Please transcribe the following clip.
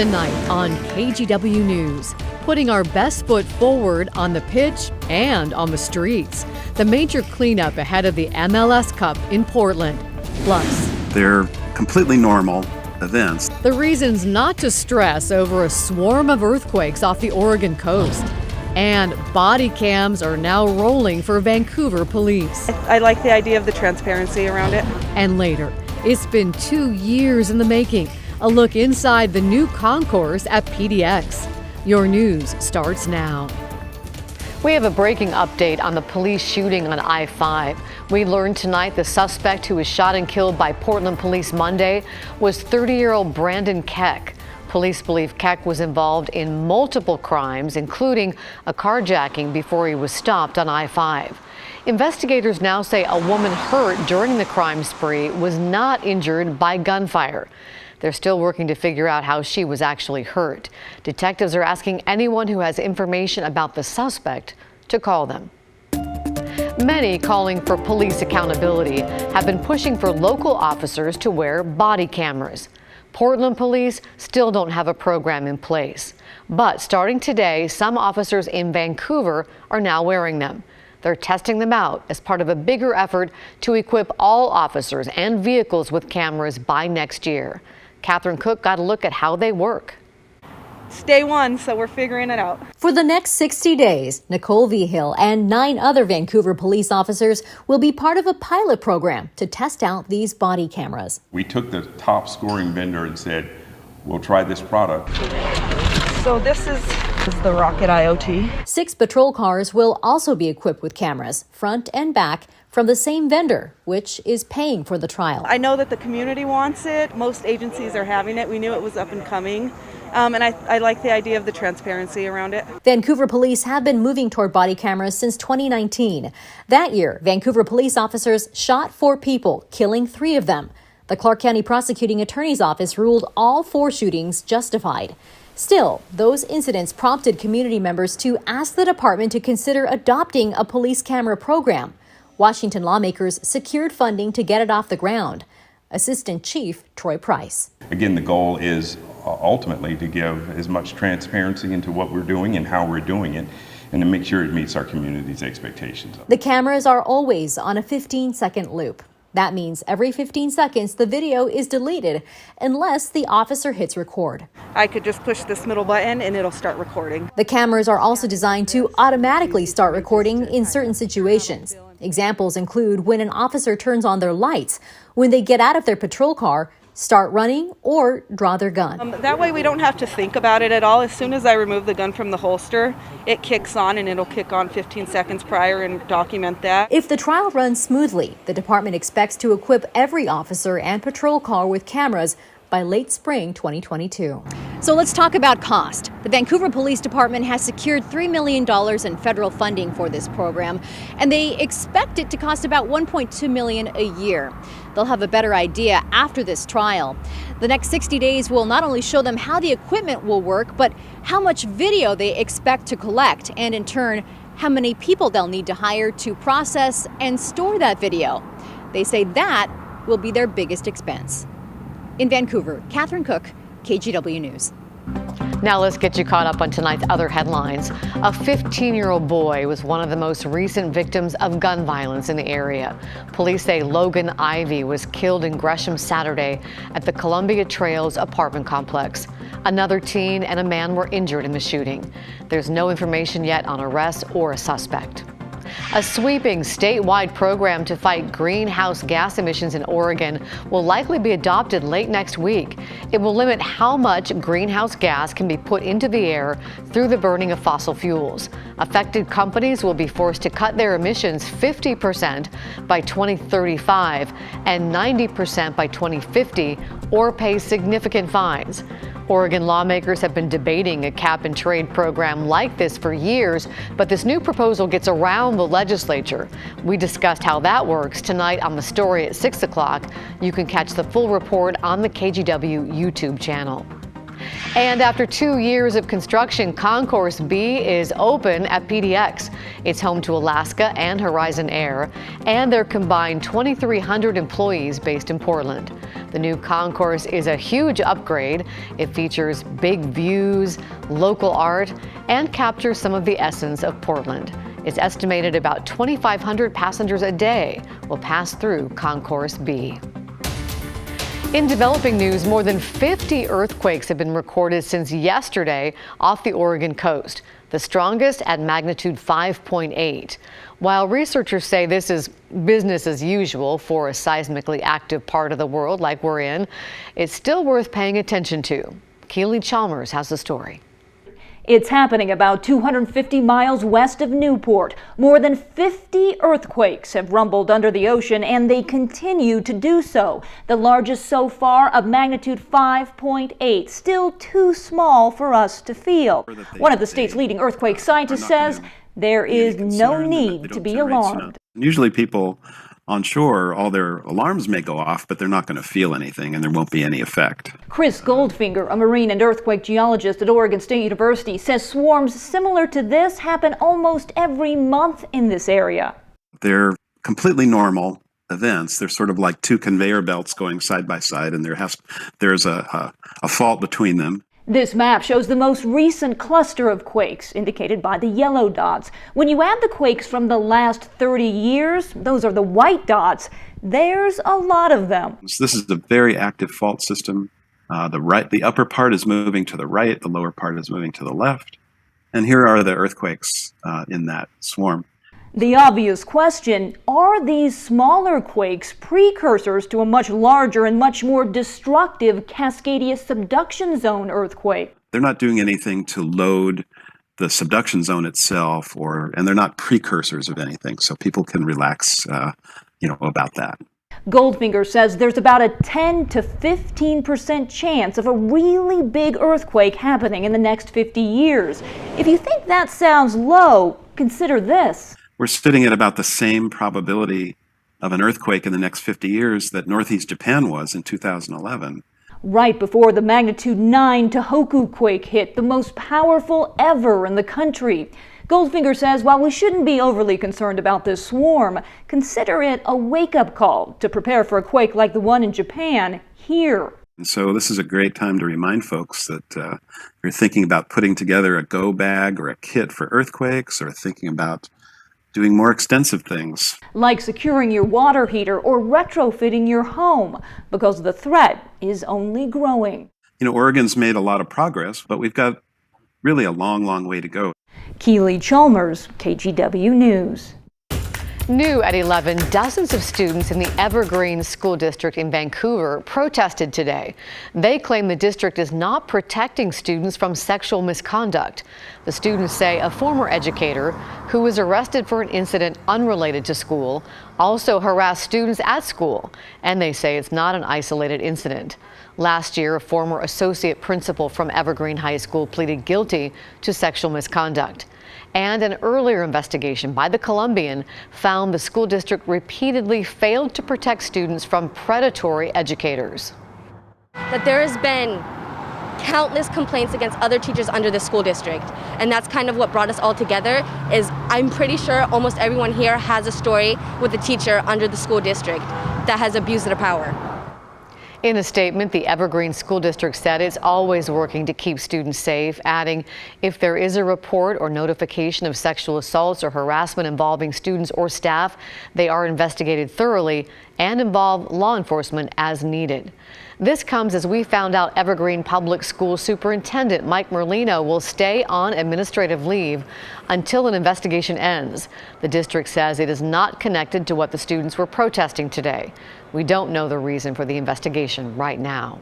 Tonight on KGW News, putting our best foot forward on the pitch and on the streets. The major cleanup ahead of the MLS Cup in Portland. Plus, they're completely normal events. The reasons not to stress over a swarm of earthquakes off the Oregon coast. And body cams are now rolling for Vancouver police. I like the idea of the transparency around it. And later, it's been 2 years in the making. A look inside the new concourse at PDX. Your news starts now. We have a breaking update on the police shooting on I-5. We learned tonight the suspect who was shot and killed by Portland police Monday was 30-year-old Brandon Keck. Police believe Keck was involved in multiple crimes, including a carjacking before he was stopped on I-5. Investigators now say a woman hurt during the crime spree was not injured by gunfire. They're still working to figure out how she was actually hurt. Detectives are asking anyone who has information about the suspect to call them. Many calling for police accountability have been pushing for local officers to wear body cameras. Portland police still don't have a program in place. But starting today, some officers in Vancouver are now wearing them. They're testing them out as part of a bigger effort to equip all officers and vehicles with cameras by next year. Catherine Cook got a look at how they work. It's day one, so we're figuring it out. For the next 60 days, Nicole Vigil and 9 other Vancouver police officers will be part of a pilot program to test out these body cameras. We took the top scoring vendor and said, we'll try this product. So this is the Rocket IoT. 6 patrol cars will also be equipped with cameras, front and back, from the same vendor, which is paying for the trial. I know that the community wants it. Most agencies are having it. We knew it was up and coming. And I like the idea of the transparency around it. Vancouver police have been moving toward body cameras since 2019. That year, Vancouver police officers shot 4 people, killing 3 of them. The Clark County Prosecuting Attorney's Office ruled all 4 shootings justified. Still, those incidents prompted community members to ask the department to consider adopting a police camera program. Washington lawmakers secured funding to get it off the ground. Assistant Chief Troy Price. Again, the goal is ultimately to give as much transparency into what we're doing and how we're doing it, and to make sure it meets our community's expectations. The cameras are always on a 15-second loop. That means every 15 seconds the video is deleted unless the officer hits record. I could just push this middle button and it'll start recording. The cameras are also designed to automatically start recording in certain situations. Examples include when an officer turns on their lights, when they get out of their patrol car, start running, or draw their gun. That way we don't have to think about it at all. As soon as I remove the gun from the holster, it kicks on, and it'll kick on 15 seconds prior and document that. If the trial runs smoothly, the department expects to equip every officer and patrol car with cameras by late spring 2022. So let's talk about cost. The Vancouver Police Department has secured $3 million in federal funding for this program, and they expect it to cost about $1.2 million a year. They'll have a better idea after this trial. The next 60 days will not only show them how the equipment will work, but how much video they expect to collect, and in turn, how many people they'll need to hire to process and store that video. They say that will be their biggest expense. In Vancouver, Catherine Cook, KGW News. Now let's get you caught up on tonight's other headlines. A 15-year-old boy was one of the most recent victims of gun violence in the area. Police say Logan Ivy was killed in Gresham Saturday at the Columbia Trails apartment complex. Another teen and a man were injured in the shooting. There's no information yet on arrests or a suspect. A sweeping statewide program to fight greenhouse gas emissions in Oregon will likely be adopted late next week. It will limit how much greenhouse gas can be put into the air through the burning of fossil fuels. Affected companies will be forced to cut their emissions 50% by 2035 and 90% by 2050 or pay significant fines. Oregon lawmakers have been debating a cap-and-trade program like this for years, but this new proposal gets around the legislature. We discussed how that works tonight on The Story at 6 o'clock. You can catch the full report on the KGW YouTube channel. And after 2 years of construction, Concourse B is open at PDX. It's home to Alaska and Horizon Air and their combined 2,300 employees based in Portland. The new concourse is a huge upgrade. It features big views, local art, and captures some of the essence of Portland. It's estimated about 2,500 passengers a day will pass through Concourse B. In developing news, more than 50 earthquakes have been recorded since yesterday off the Oregon coast, the strongest at magnitude 5.8. While researchers say this is business as usual for a seismically active part of the world like we're in, it's still worth paying attention to. Keely Chalmers has the story. It's happening about 250 miles west of Newport. More than 50 earthquakes have rumbled under the ocean, and they continue to do so. The largest so far of magnitude 5.8, still too small for us to feel. One of the state's leading earthquake scientists says there is no need to be alarmed. Usually people on shore, all their alarms may go off, but they're not going to feel anything and there won't be any effect. Chris Goldfinger, a marine and earthquake geologist at Oregon State University, says swarms similar to this happen almost every month in this area. They're completely normal events. They're sort of like two conveyor belts going side by side, and there's a fault between them. This map shows the most recent cluster of quakes, indicated by the yellow dots. When you add the quakes from the last 30 years, those are the white dots, there's a lot of them. So this is a very active fault system. The upper part is moving to the right, the lower part is moving to the left. And here are the earthquakes in that swarm. The obvious question, are these smaller quakes precursors to a much larger and much more destructive Cascadia subduction zone earthquake? They're not doing anything to load the subduction zone itself, and they're not precursors of anything, so people can relax about that. Goldfinger says there's about a 10 to 15% chance of a really big earthquake happening in the next 50 years. If you think that sounds low, consider this. We're sitting at about the same probability of an earthquake in the next 50 years that Northeast Japan was in 2011. Right before the magnitude 9 Tohoku quake hit, the most powerful ever in the country. Goldfinger says while we shouldn't be overly concerned about this swarm, consider it a wake-up call to prepare for a quake like the one in Japan here. And so this is a great time to remind folks that you're thinking about putting together a go bag or a kit for earthquakes, or thinking about doing more extensive things. Like securing your water heater or retrofitting your home, because the threat is only growing. Oregon's made a lot of progress, but we've got really a long, long way to go. Keely Chalmers, KGW News. New at 11, dozens of students in the Evergreen School District in Vancouver protested today. They claim the district is not protecting students from sexual misconduct. The students say a former educator who was arrested for an incident unrelated to school also harassed students at school, and they say it's not an isolated incident. Last year, a former associate principal from Evergreen High School pleaded guilty to sexual misconduct. And an earlier investigation by the Columbian found the school district repeatedly failed to protect students from predatory educators. That there has been countless complaints against other teachers under the school district, and that's kind of what brought us all together. Is I'm pretty sure almost everyone here has a story with a teacher under the school district that has abused their power. In a statement, the Evergreen School District said it's always working to keep students safe, adding, if there is a report or notification of sexual assaults or harassment involving students or staff, they are investigated thoroughly and involve law enforcement as needed. This comes as we found out Evergreen Public School Superintendent Mike Merlino will stay on administrative leave until an investigation ends. The district says it is not connected to what the students were protesting today. We don't know the reason for the investigation right now.